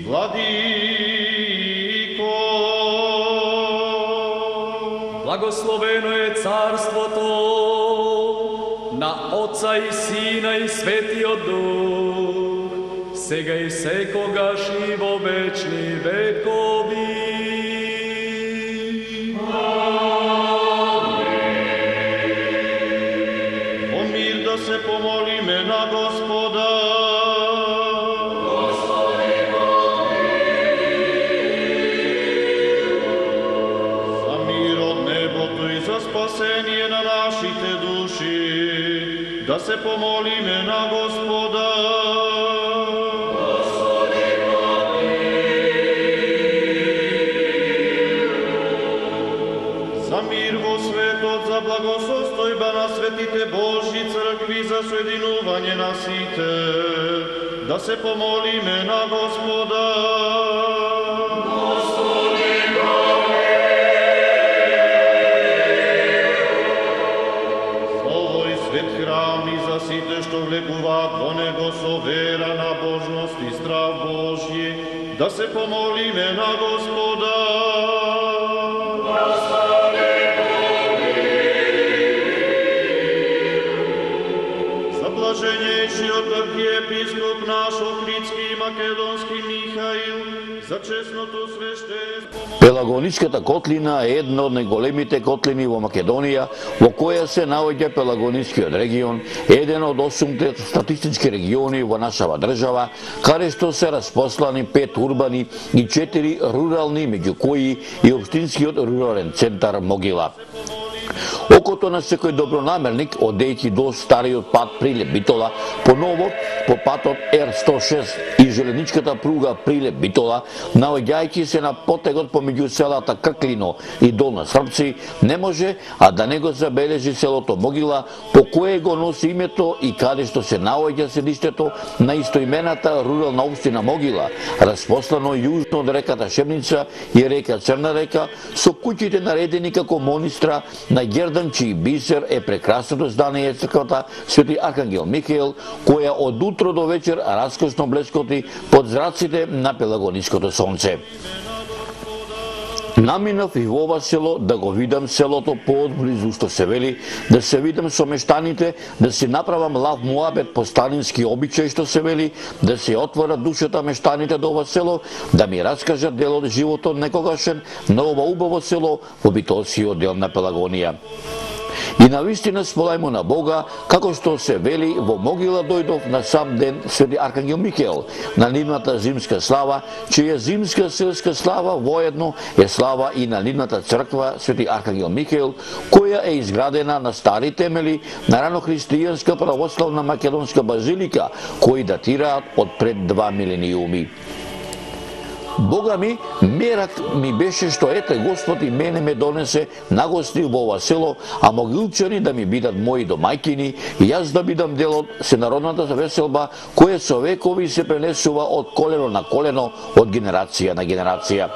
Владико. Благословено je carstvo na Oca i Sina i Svetijog Duh, сега и секогаш и во вечни векови. О мир да се помолиме на Господа. За мир од небото и за спасение на нашите души, да се помолиме на Господа. За мир во светот, за благосостојба на светите Божји цркви, за соединување на сите, да се помолиме на Господа. За сите што влегуваат во него со вера, набожност и страв Божји, да се помолиме на Господа. За блаженејшиот архиепископ наш Охридски и Македонски Михаил, за честното свештенство. Пелагоничката котлина е една од најголемите котлини во Македонија, во која се наоѓа Пелагоничкиот регион, еден од 8 статистички региони во нашава држава, каде што се распослани 5 урбани и 4 рурални, меѓу кои и општинскиот рурален центар Могила. Окото на секој добронамерник, одејќи до стариот пат Прилеп-Битола, поново по патот Р106 и железничката пруга Прилеп-Битола, наоѓајќи се на потегот помеѓу селата Крклино и Долна Српци, не може а да не го забележи селото Могила, по кое го носи името и каде што се наоѓа седиштето на истоимената рурална општина Могила, распослано јужно од реката Шебница и река Црна река, со куќите наредени како монистра на Гердан, чиј бисер е прекрасното здание црквата Свети Архангел Михаил, која од утро до вечер раскошно блескоти под зраците на пелагоничкото сонце. Наминав и во ова село да го видам селото поодблизу, што се вели, да се видам со мештаните, да си направам лав муабет по старински обичај, што се вели, да се отвора душата мештаните до ова село, да ми раскажат дел од животот некогашен на ова убаво село во битолскиот дел на Пелагонија. И навистина сполајмо на Бога, како што се вели, во Могила дојдов на сам ден Свети Архангел Михаил, на нивната зимска слава, чија зимска селска слава воедно е слава и на нивната црква Свети Архангел Михаил, која е изградена на стари темели на ранохристијанска православна македонска базилика, кои датираат од пред 2 милениуми. Бога ми, мерак ми беше што ете Господ и мене ме донесе нагости во ова село, а могилчани да ми бидат мои домајкини и јас да бидам дел од сенародната веселба која со векови се пренесува од колено на колено, од генерација на генерација.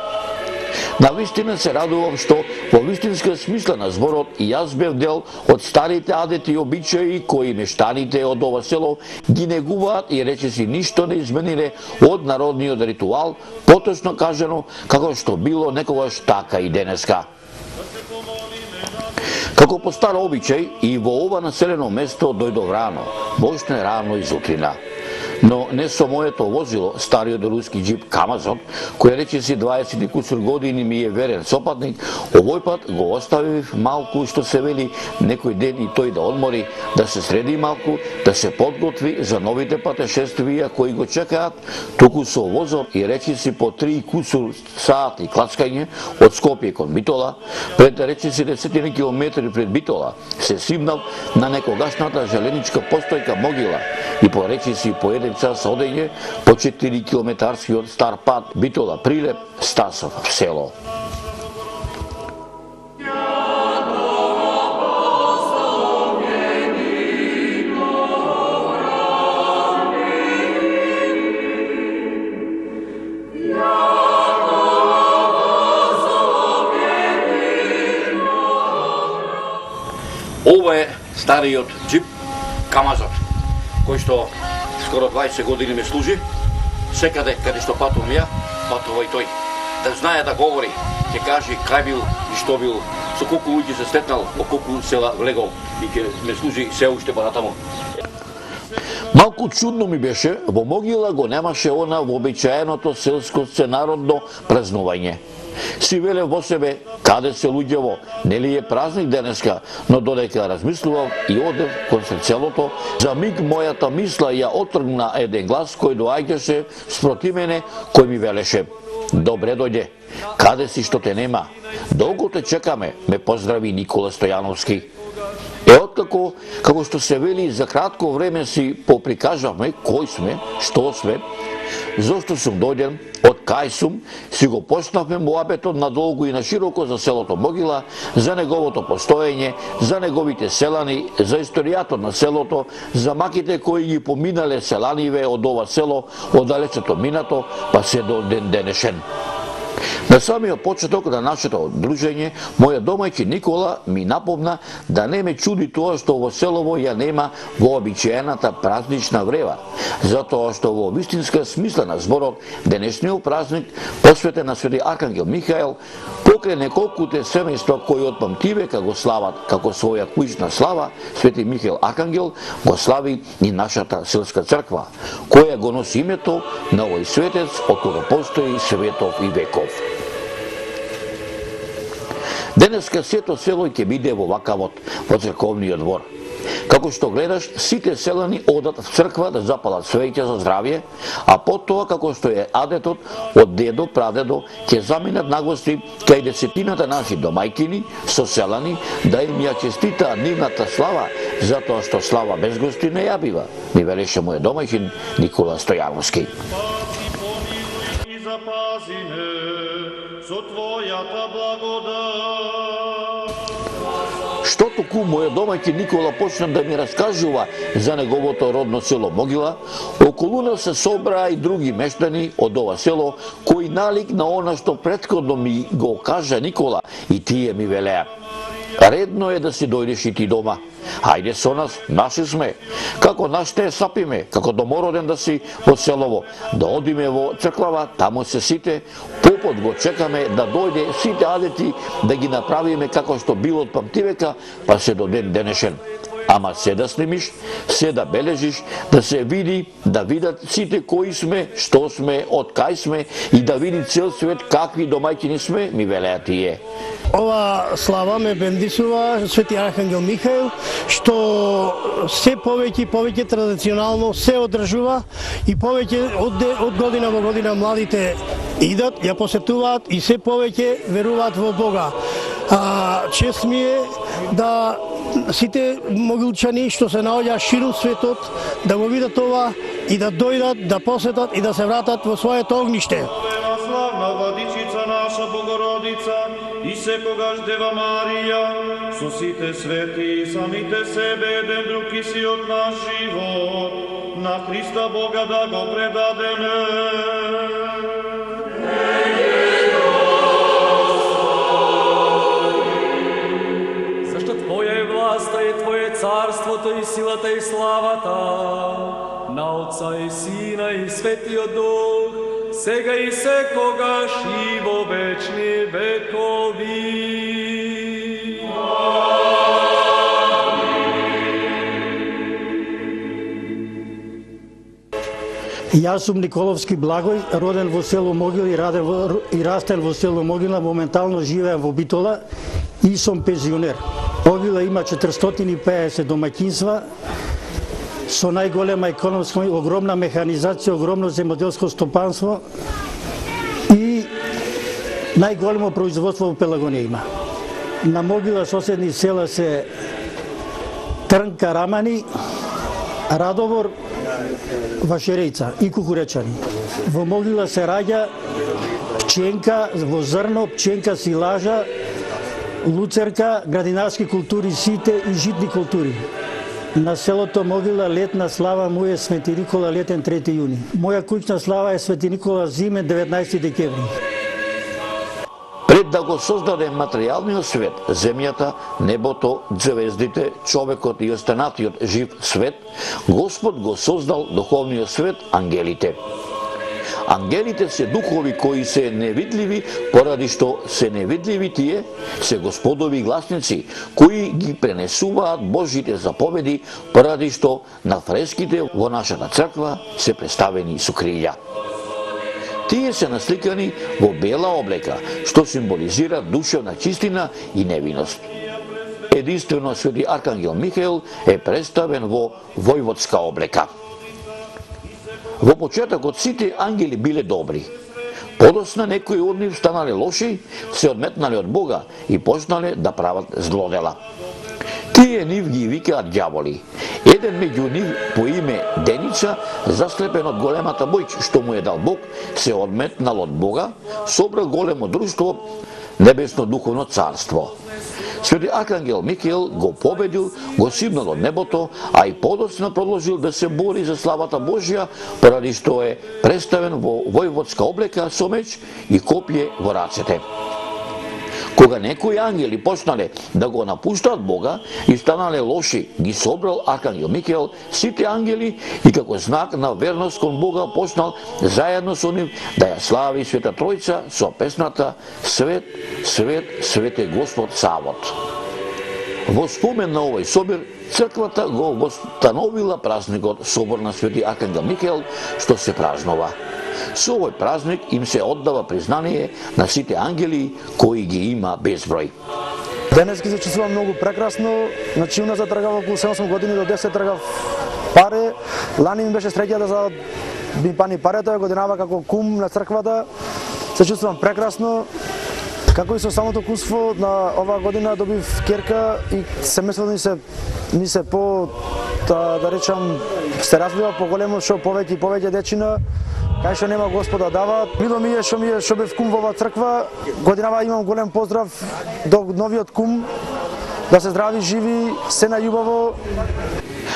Навистина се радувам што во вистинска смисла на зборот и јас бев дел од старите адети и обичаи кои мештаните од ова село ги негуваат и речиси ништо не измениле од народниот ритуал, поточно кажано како што било некогаш така и денеска. Како по стар обичај и во ова населено место дојдов рано, почне рано изутрина. Но не со моето возило, стариот руски джип Камазот, кој речиси 20 и кусур години ми е верен сопатник, овој пат го оставив малку, што се вели, некој ден и тој да одмори, да се среди малку, да се подготви за новите патешествија кои го чекаат, туку со возот и речиси по 3 кусур сати клацкање од Скопје кон Битола, пред речиси 10 километри пред Битола, се симнал на некогашната желеничка постојка Могила и по речиси по 1 час одење по 4 километарскиот стар пат Битола Прилеп стасав в село. Ова е стариот джип Камазот, кој што скоро 20 години ме служи секаде каде што патувам ја, патува и тој. Да знае да говори, ќе каже кај бил и што бил, со колку луѓе се сретнал, во колку села влегол и ќе ме служи се уште понатаму. Малку чудно ми беше, во Могила го немаше она вообичаеното селско сценародно празнување. Си веле во себе, каде се луѓево, нели е празник денеска, но додека размислував и одев кон селото, за миг мојата мисла ја отргна еден глас кој доаѓаше спроти мене, кој ми велеше: добре дојде, каде си што те нема? Долго те чекаме, ме поздрави Никола Стојановски. Откако, како што се вели, за кратко време си поприкажавме кој сме, што сме, зошто сум дојден, од кај сум, си го почнавме муабетот надолго и на широко за селото Могила, за неговото постоење, за неговите селани, за историјата на селото, за маките кои ги поминале селаниве од ова село, од далечето минато, па се до ден денешен. На самиот почеток на нашето дружење, мојот домајчин Никола ми напомна да не ме чуди тоа што во селово ја нема вообичаената празнична врева, затоа што во вистинска смисла на зборот, денешниот празник, посветен на Свети Архангел Михаел, покрај неколкуте семејства кои од памтивека го слават како своја куќна слава, Свети Михаел Архангел го слави и нашата селска црква, која го носи името на овој светец од кога постои светов и веков. Денеска сето село ќе биде во вакавот, во црковниот двор. Како што гледаш, сите селани одат в црква да запалат свеќа за здравје, а потоа, како што е адетот од дедо, прадедо, ќе заминат нагости кај десетината наши домајкини, соселани, да им ја честитаат нивната слава, затоа што слава без гости не ја бива, ми велеше мојот домајчин Никола Стојановски. Запази ме со твојата благодат. Што току мојот домајчин Никола почна да ми раскажува за неговото родно село Могила, околу нас се собраа и други мештани од ова село, кои налик на она што претходно ми го кажа Никола, и тие ми велеа: редно е да си дојдеш и ти дома. Хајде со нас, наши сме. Како наш те сапиме, како домороден да си во селово, да одиме во црквава, таму се сите, попот го чекаме да дојде сите адети да ги направиме како што било од памтивека, па се до ден денешен. Ама се да снимиш, се да бележиш, да се види, да видат сите кои сме, што сме, од кај сме и да види цел свет какви домајќини сме, ми велеа тие. Ова слава ме бендисува Свети Архангел Михаил, што се повеќе традиционално се одржува и повеќе од година во година младите идат, ја посетуваат и се повеќе веруваат во Бога. Чест ми е да сите могилчани што се наоѓаат ширум светот да го видат ова и да дојдат, да посетат и да се вратат во своето огниште. Славна владичица наша Богородица и секогаш Дева Марија, со сите свети и самите себе еден друг и си од наш живот, на Христа Бога да го предадеме. Зашто Твоја е власта и Твое царството и силата и славата, на Отца и Сина и Светиот Дух, сега и секогаш и во вечни векови. Јас сум Николовски Благој, роден во село Могила и растен во село Могила, моментално живеам во Битола и сум пензионер. Могила има 450 домаќинства, со најголема економска, огромна механизација, огромно земјоделско стопанство и најголемо производство во Пелагонија има. На Могила соседни села се Трнка, Рамани, Радовор, Вашерејца и Кукуречани. Во Могила се раѓа пченка во зрно, пченка силажа, луцерка, градинарски култури сите и житни култури. На селото Могила летна слава му е Свети Никола летен 3 јуни. Моја куќна слава е Свети Никола зимен 19 декември. Пред да го создаде материјалниот свет, земјата, небото, звездите, човекот и останатиот жив свет, Господ го создал духовниот свет, ангелите. Ангелите се духови кои се невидливи, поради што се невидливи тие, се господови гласници, кои ги пренесуваат Божите заповеди, поради што на фреските во нашата црква се представени со крилја. Тие се насликани во бела облека, што символизира душевна чистина и невиност. Единствено свети Аркангел Михаел е представен во војводска облека. Во почетокот сите ангели биле добри. Подосна некои од нив станале лоши, се одметнале од Бога и почнале да прават злодела. Тие нив ги викаат ѓаволи. Еден меѓу нив по име Деница, заслепен од големата моќ што му е дал Бог, се одметнал од Бога, собра големо друштво, небесно духовно царство. Свети Аркангел Михаел го победил, го сибнал од небото, а и подоцна продолжил да се бори за славата Божја, поради што е представен во војводска облека со меч и копје во рацете. Кога некои ангели почнале да го напуштаат Бога и станале лоши, ги собрал Аркангел Михаел сите ангели и како знак на верност кон Бога почнал заедно со нив да ја слави Света Тројца со песната Свет, свет, свет е Господ Савот. Во спомен на овој собир, црквата го востановила празникот Собор на Свети Аркангел Михаел, што се празнува. Со овој празник им се оддава признание на сите ангели кои ги има безброј. Денес ги се чувствувам многу прекрасно, значи уназад тргав околу 7 години до 10 тргав паре. Лани ми беше среќа да ми пани парето, годинава како кум на црквата. Се чувствувам прекрасно. Како и со самото куство на оваа година добив керка и се мислам ни се по да речам се развива поголемо што повеќе и повеќе дечина. Кај што нема Господа дава. Мило ми е што бев кум во оваа црква. Годинава имам голем поздрав до новиот кум. Да се здрави, живи, се најубаво.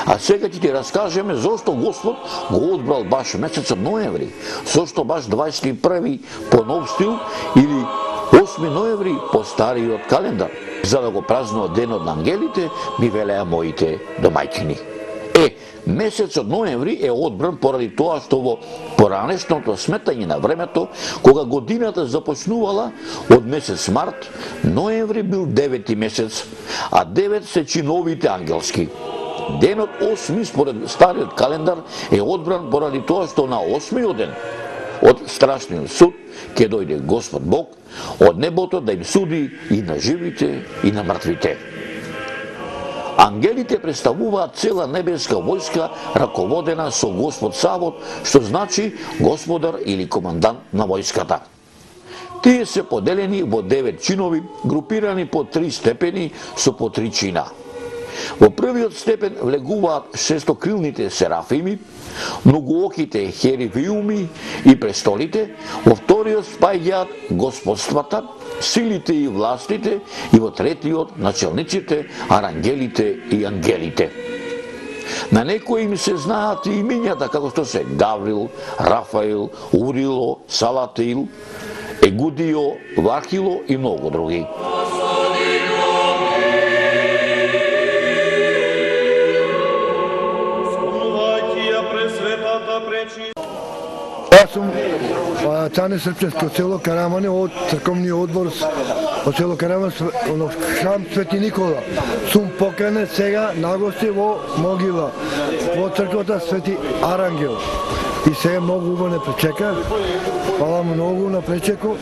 А сега ќе ти раскажеме зошто Господ го одбрал баш месецот ноември, зошто баш 21 по нов стил или 8 ноември по стариот календар, за да го празнуват денот на ангелите, ми велеа моите домаќини. Месецот ноември е одбран поради тоа што во поранешното сметање на времето, кога годината започнувала од месец март, ноември бил 9 месец, а 9 се чиновите ангелски. Денот 8 според стариот календар е одбран поради тоа што на 8-миот ден од страшниот суд ќе дојде Господ Бог од небото да им суди и на живите и на мртвите. Ангелите представуваат цела небеска војска раководена со Господ Савот, што значи господар или командант на војската. Тие се поделени во 9 чинови, групирани по 3 степени со по 3 чина. Во првиот степен влегуваат шестокрилните серафими, многооките херувими и престолите, во вториот спаѓаат господствата, силите и властите, и во третиот началниците, арангелите и ангелите. На некои им се знаат и имињата како што се Гаврил, Рафаил, Урило, Салатил, Егудио, Вахило и многу други. Јас сум Цане Српчевско, село Карамане, од црковниот одбор од село Карамане, храм Свети Никола. Сум поканет сега на гости во могила, во црквата Свети Арангел. И сега многу убаво не пречека. Фала многу на пречеко.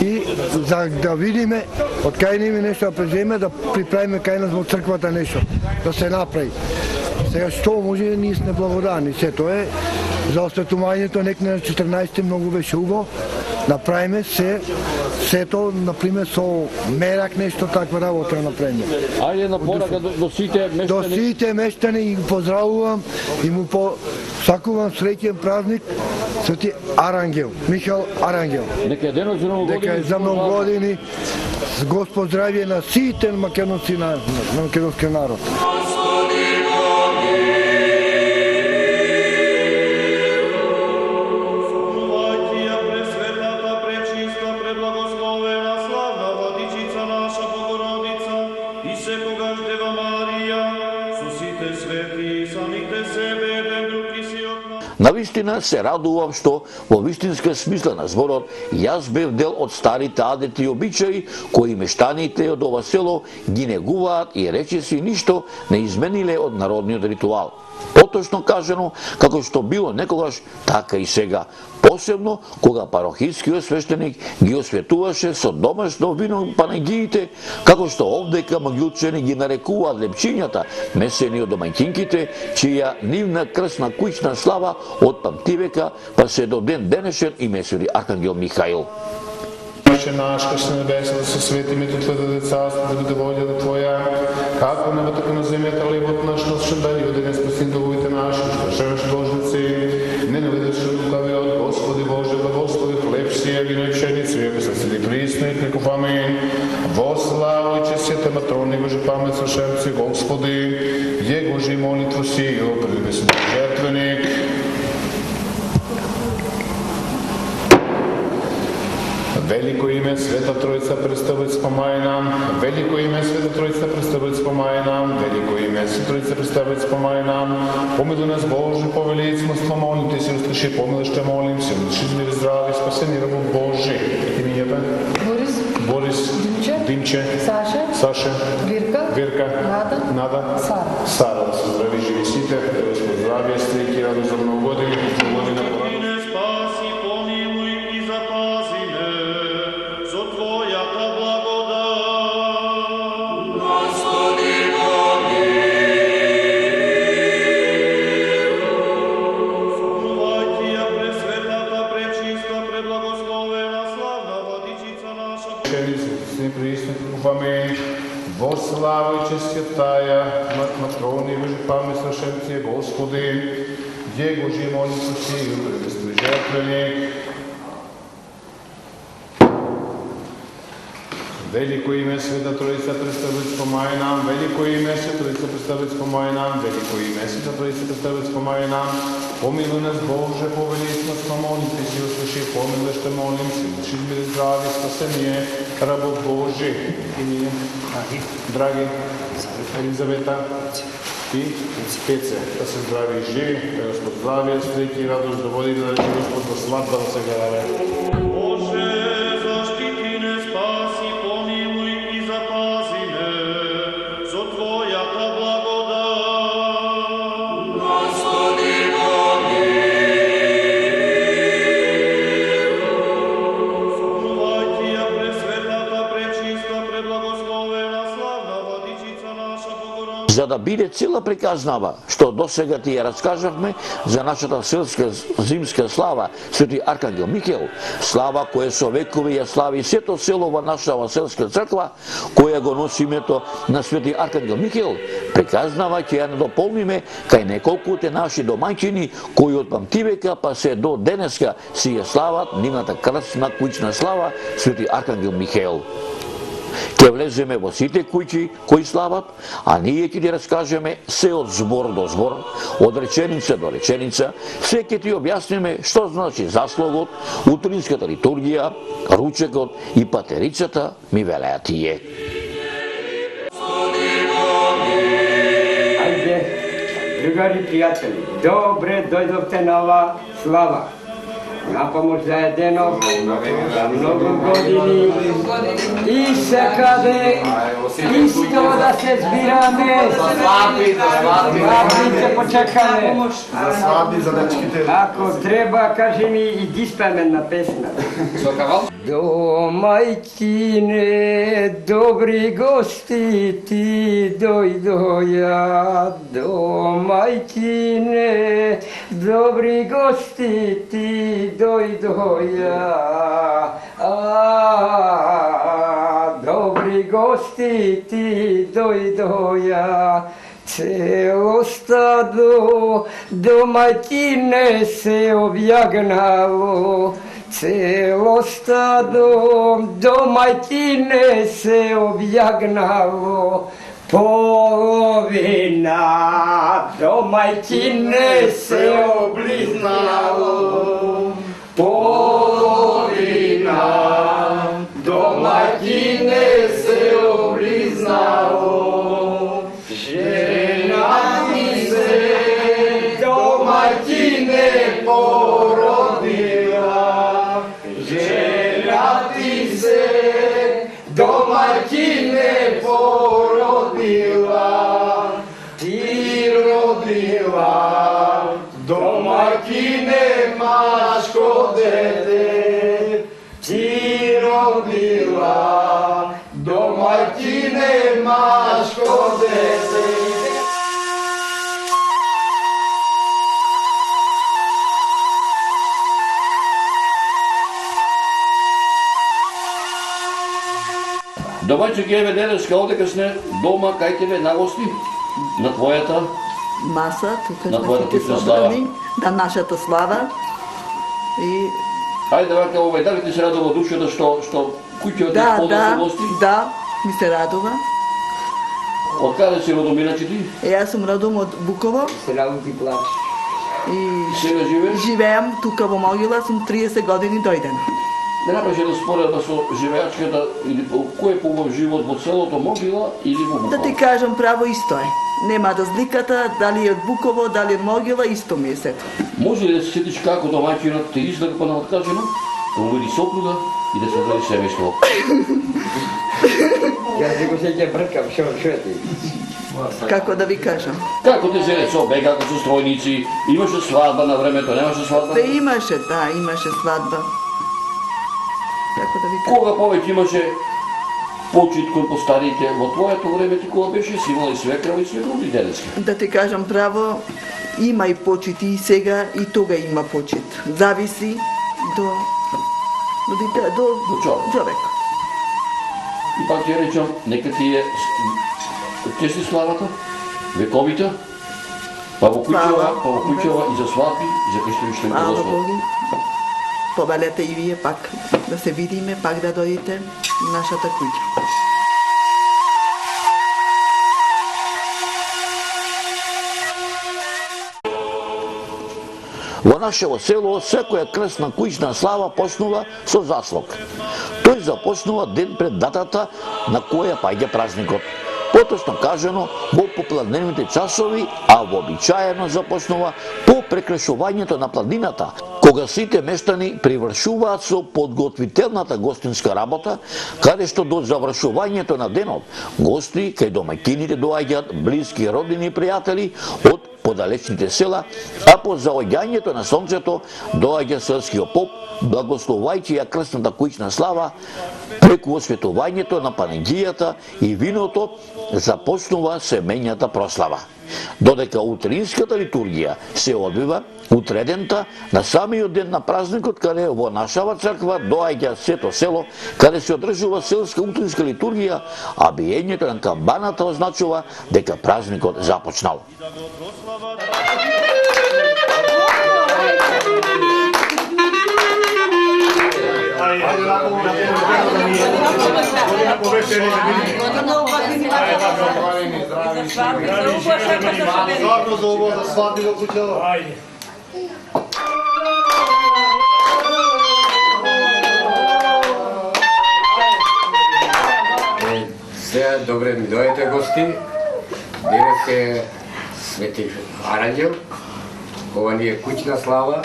И за да видиме од кај ними нешто да преземе, да приправиме кај нас во црквата нешто, да се направи. Сега што може, ние сме благодарни. Сето е за осветувањето некне на 14 многу беше убаво. Направиме сето, например, со мерак нешто таква работа направиме. Ајде на порака до сите мештани. До сите мештани и го поздравувам и му сакувам среќен празник Свети Арангел, Михаел Арангел. Нека е денот за многу години. Нека е за многу години. Господ здравје на сите македонци на македонскиот народ. Навистина се радувам што во вистинска смисла на зборот јас бев дел од старите адети и обичаи кои мештаните од ова село ги негуваат и речиси ништо не измениле од народниот ритуал. Поточно кажано, како што било некогаш, така и сега. Посебно, кога парохискиот свештеник ги осветуваше со домашно вино панегиите, како што овдека могилчени ги нарекуваат лепчињата, месени од домаќинките, чија нивна крсна куќна слава од памтивека, па се до ден денешен и месени Архангел Михаил. Отче наш, кој си на небеса, да се свети името Твое, да дојде царството, да биде волјата Твоја, како на небо, така на земјата, хлебот наш насушен дај ни, денес прости долговите наши, што шеваш должници, не наведеш во лукавиот, Господи Боже, благослови хлеб сија, вино и пшеница, веќе се седи присно и преков амин. Во славу и чест Света Матрони, Боже памет свршенци, Господи, Его жи молитву сию, преди се жертвеник. Велико име Света Тројца представец помај нам, велико име Света Тројца представец помај нам, велико име Света Тројца представец помај нам. Помилуй нас Боже, по величеству молим Те, си услыши, помилуй, ще молим, си услыши, мир, здрави, спасени рабу Божи. Имењата? Борис, Димче, Саша, Вирка, Нада, Сара. Да се здрави, живи сите, Господ здравие, стрики, радост за много години, година по во слава и чест Святая Матрони, Боже памет свршенци, Господи, Его жи молитву сию, предвестуй жертвеник. Велико име Света Троица представец помај нам, велико име Света Троица представец помај нам, велико име Света Троица представец помај нам. Помилуй нас Боже, по величеству молим Те, си услыши, помилуй, ще молим, си услыши, мир, здрави, спасение рабов Божи. Имење, драги, Елизавета и Пеце, да се здрави и живи, да Господ здравие, среќа и радост да води, да рече Господ во свадба да се гледаде. Боже, заштити не, спаси, помилуй и запази ме со Твојата благодат. Господи, помилуй. Ја пресветата, пречиста, преблагословена, славна Владичица наша Богородица. За да биде цела приказнава, што досега ти ја раскажавме за нашата селска зимска слава, Свети Архангел Михаил, слава која со векови ја слави сето село во нашава селска црква, која го носи името на Свети Архангел Михаил, приказнава ќе ја надополниме кај неколкуте наши домаќини кои од памтивека па се до денеска си ја слават нивната крсна куќна слава Свети Архангел Михаил. Ке влеземе во сите куќи кои слават, а ние ќе ти раскажеме се од збор до збор, од реченица до реченица, се ќе ти објасниме што значи заслогот, утринската литургија, ручекот и патерицата, ми велеа тие. Ајде, другари пријатели, добре дојдовте на ова слава. На помош заедено, за многу години и секаде исто да се збираме. За свадби ќе почекаме. За свадби, за дечките. Ако треба, кажи ми и ги спеме една песна. Домајчине, добри гости ти дојдоја. Домајчине, добри гости ти дојдоја. Добри гости ти дојдоја. Цело стадо домаќине се објагнало. Цело стадо домаќине се објагнало. Половина домаќине се облизнало. Половина домаќине се облизнало. Жена ми се домаќине дете, ти родила, домакине машко дете. Домаќа ќе ве денеска одекашне дома кај тебе нагости на твојата Маса, тука на сме твојата сите куќна слава. собрани, на нашата слава. И Ајде вака дали ти се радува душата што куќата ти да, полна со да, гости? да, ми се радува. Од каде си родом иначе ти? Јас сум родом од Буково Се работи плач. и Сега живееш? живеам тука во Могила, сум 30 години дојден. Не направиш една споредба со живеачката или кој е побав живот во селото Могила или во Буково? Да ти кажам право исто е. Нема разликата, дали е од Буково, дали од Могила, исто ми е сето. Може ли да се сетиш како домаќинот те излага па навткажено, да му види сопруга и да се одрали семејство? Јас се го сеќам бркам, шо ти? Како да ви кажам? Како те зеле со бега, со стројници, имаше свадба на времето, немаше свадба? Имаше, да, имаше свадба. Како да ви кажам? Кога повеќе имаше почит кон постарите во твоето време ти кога беше си имала и свекрва и свекров и денеска? Да ти кажам право, има и почит и сега, и тога има почит. Зависи до човек. И пак ќе речам, нека ти е чести славата, вековите, па во куќава и за свадби, и за кај што Мало Господ. Боги. Побалете и вие пак да се видиме, пак да дојдете в нашата куќа. Во нашево село секоја крстна куќна слава почнува со заслог. Тој започнува ден пред датата на која паѓа празникот. Поточно кажано, во попладневните часови, а вообичаено започнува по прекрашувањето на пладнината, кога сите местани привршуваат со подготвителната гостинска работа, каде што до завршувањето на денот, гости кај домаќините доаѓаат блиски роднини и пријатели од подалечните села, а по заоѓањето на сонцето доаѓа селскиот поп, благословајќи ја крстната куќна слава, преку осветувањето на панегијата и виното започнува семејната прослава. Додека утринската литургија се одвива утредента на самиот ден на празникот, каде во нашава црква доаѓа сето село, каде се одржува селска утринска литургија, а биењето на камбаната означува дека празникот започнал. Заедно за ово, за свадби во куќава. Ајде. Сега добре ми дојдете гости. Денес е Свети Аранџел. Ова ни е куќна слава.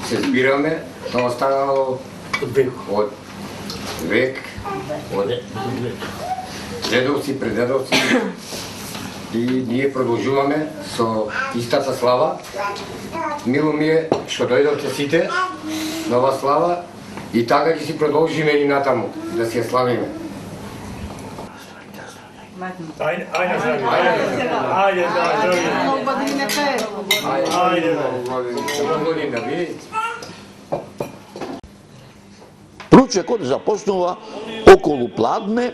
Се збираме. Тоа останало од век, од дедовци, предедовци. И ние продолжуваме со истата слава. Мило ми е што дојдовте сите на ова слава и така ќе си продолжиме и натаму, да си ја славиме. Ручекот започнува околу пладне,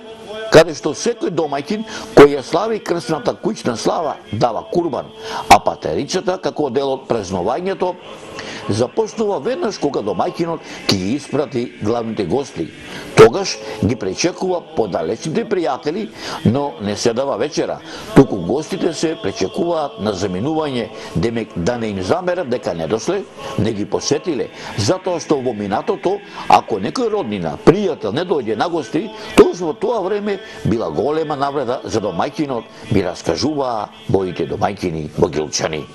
каде што секој домаќин кој ја слави крстната куќна слава дава курбан, а патерицата како дел од празнувањето започнува веднаш кога домаќинот ќе ги испрати главните гости. Тогаш ги пречекува подалечните пријатели, но не се дава вечера, туку гостите се пречекуваат на заминување, демек да не им замерат дека не дошле, не ги посетиле, затоа што во минатото, ако некој роднина, пријател не дојде на гости, тоа во тоа време била голема навреда за домаќинот, би раскажуваа моите домаќини могилчани.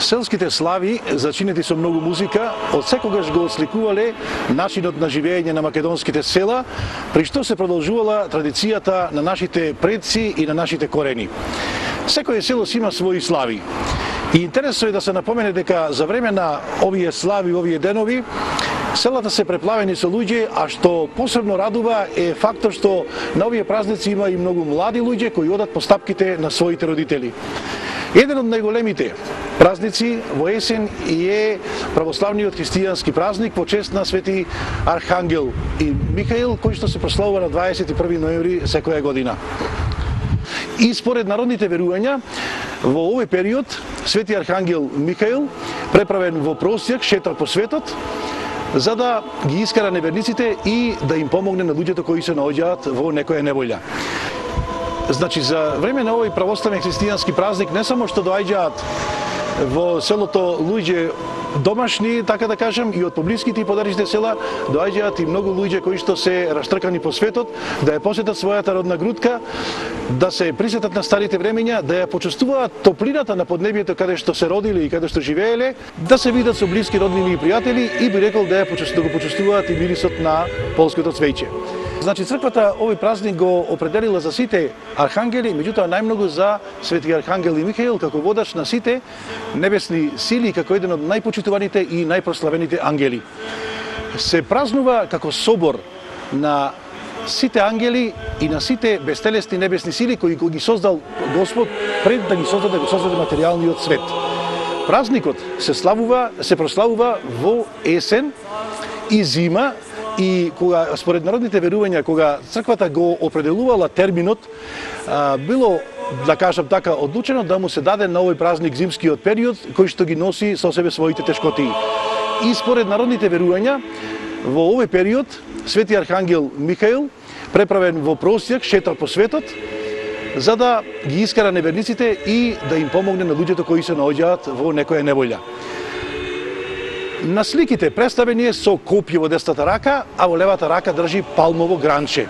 Селските слави, зачинети со многу музика, од секогаш го осликувале начинот на живење на македонските села, при што се продолжувала традицијата на нашите предци и на нашите корени. Секој село си има своји слави. И интересно е да се напомене дека за време на овие слави, овие денови, селата се преплавени со луѓе, а што посебно радува е фактот што на овие празници има и многу млади луѓе кои одат по стапките на своите родители. Еден од најголемите празници во есен е православниот христијански празник во чест на Свети Архангел и Михаил, кој што се прославува на 21 ноември секоја година. И според народните верувања, во овој период Свети Архангел Михаил, преправен во простијак, шета по светот, за да ги искара неверниците и да им помогне на луѓето кои се наоѓаат во некоја неволја. Значи, за време на овој православен христијански празник не само што доаѓаат во селото луѓе домашни, така да кажем, и од поблиските и подалечните села, доаѓаат и многу луѓе кои што се раштркани по светот, да ја посетат својата родна грудка, да се присетат на старите времења, да ја почувствуваат топлината на поднебието каде што се родили и каде што живееле, да се видат со блиски роднини и пријатели и би рекол да го почувствуваат и мирисот на полското цвеќе. Значи, црквата овој празник го определила за сите архангели, меѓутоа најмногу за Свети Архангел и Михаил како водач на сите небесни сили, како еден од најпочитуваните и најпрославените ангели. Се празнува како собор на сите ангели и на сите бестелесни небесни сили кои ги создал Господ пред да ги создаде материјалниот свет. Празникот се прославува во есен и зима, и кога според народните верувања, кога црквата го определувала терминот, било, да кажам така, одлучено да му се даде на овој празник зимскиот период, кој што ги носи со себе своите тешкотии. И според народните верувања, во овој период Свети Архангел Михаил, преправен во простијак, шета по светот, за да ги искара неверниците и да им помогне на луѓето кои се наоѓаат во некоја неволја. На сликите представени е со копје во десната рака, а во левата рака држи палмово гранче.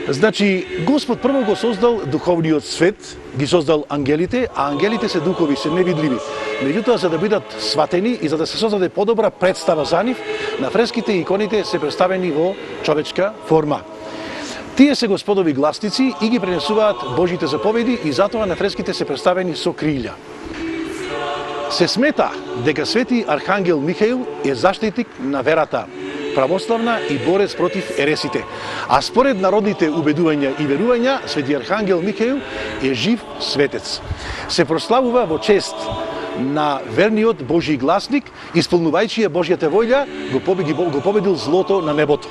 Значи, Господ прво го создал духовниот свет, ги создал ангелите, а ангелите се духови, се невидливи. Меѓутоа, за да бидат сватени и за да се создаде подобра представа за нив, на фреските и иконите се представени во човечка форма. Тие се Господови гласници и ги пренесуваат Божите заповеди и затоа на фреските се представени со крилја. Се смета дека Свети Архангел Михаил е заштитник на верата православна и борец против ересите. А според народните убедувања и верувања, Свети Архангел Михаил е жив светец. Се прославува во чест на верниот Божји гласник, исполнувајќи ја Божјата воља, го победил злото на небото.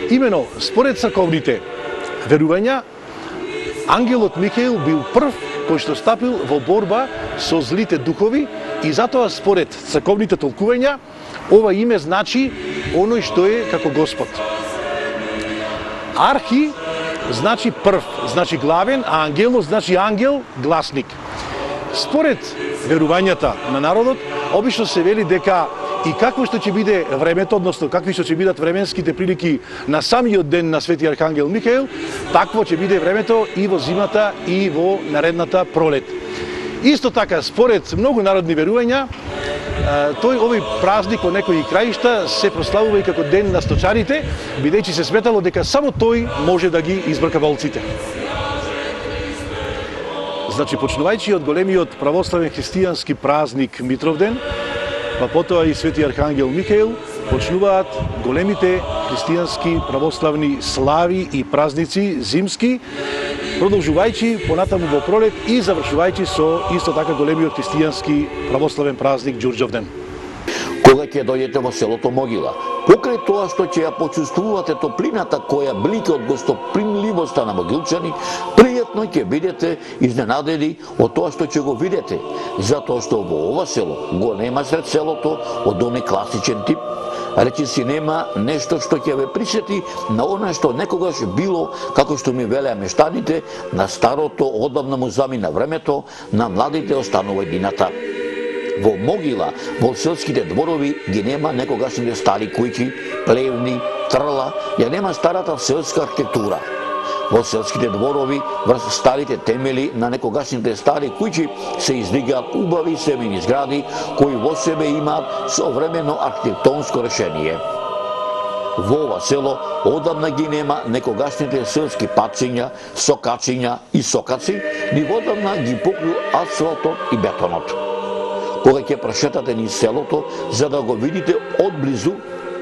Имено, според црковните верувања, ангелот Михаил бил прв кој што стапил во борба со злите духови и затоа според црковните толкувања ова име значи оној што е како Господ. Архи значи прв, значи главен, а ангелос значи ангел, гласник. Според верувањата на народот, обично се вели дека и какво што ќе биде времето, односно какви што ќе бидат временските прилики на самиот ден на Свети Архангел Михаил, такво ќе биде времето и во зимата и во наредната пролет. Исто така, според многу народни верувања, овој празник во некои краишта се прославува и како ден на сточарите, бидејќи се сметало дека само тој може да ги избрка волците. Значи, почнувајќи од големиот православен христијански празник Митровден, па потоа и Свети Архангел Михаил, почнуваат големите христијански православни слави и празници зимски, продолжувајќи понатаму во пролет и завршувајќи со исто така големиот христијански православен празник Ѓурѓовден. Кога ќе дојдете во селото Могила, покрај тоа што ќе ја почувствувате топлината која блика од гостопримливоста на могилчани, пријатно ќе бидете изненадени од тоа што ќе го видите, затоа што во ова село го нема сред селото од оној класичен тип, речиси нема нешто што ќе ве присети на она што некогаш било, како што ми велеа мештаните, на старото одамна му замина времето, на младите останува едината. Во Могила, во селските дворови, ги нема некогашните стари куќи, плевни, трла, ја нема старата селска архитектура. во селските дворови, врз старите темели на некогашните стари куќи се издигаат убави семени згради кои во себе имаат современо архитектонско решение. Во ова село одамна ги нема некогашните селски патциња, сокачиња и сокаци, ни одамна ги покрил асфалтот и бетонот. Кога ќе прошетате низ селото, за да го видите одблизу,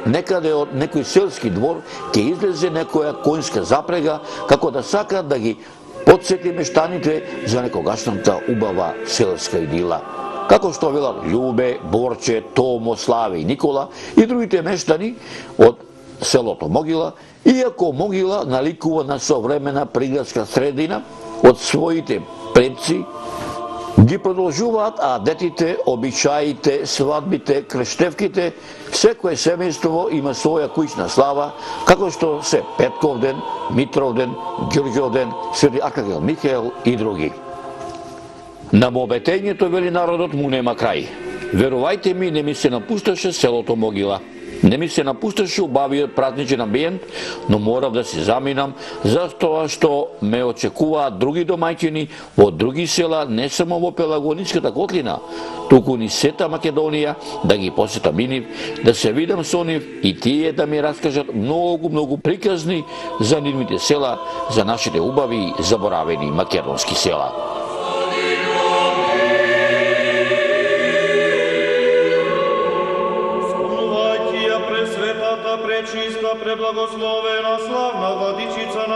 некаде од некој селски двор ќе излезе некоја конјска запрега, како да сака да ги подсети мештаните за некогашната убава селска идила. Како што велат Љубе, Борче, Томо, Славе и Никола и другите мештани од селото Могила, иако Могила наликува на современа приградска средина од своите предци, ги продолжуваат адетите, обичаите, свадбите, крештевките, секое семејство има своја куќна слава, како што се Петковден, Митровден, Ѓурѓовден, Свети Аркангел Михаел и други. На мообетењето, вели народот, му нема крај. Верувајте ми, не ми се напушташе селото Могила. Не ми се напушташе убавиот празничен амбиент, но морав да се заминам, затоа што ме очекуваат други домаќини во други села, не само во Пелагониската котлина, туку ни сета Македонија, да ги посетам и нив, да се видам со нив и тие да ми раскажат многу приказни за нивните села, за нашите убави и заборавени македонски села. Пречиста, преблагословена, славна владичица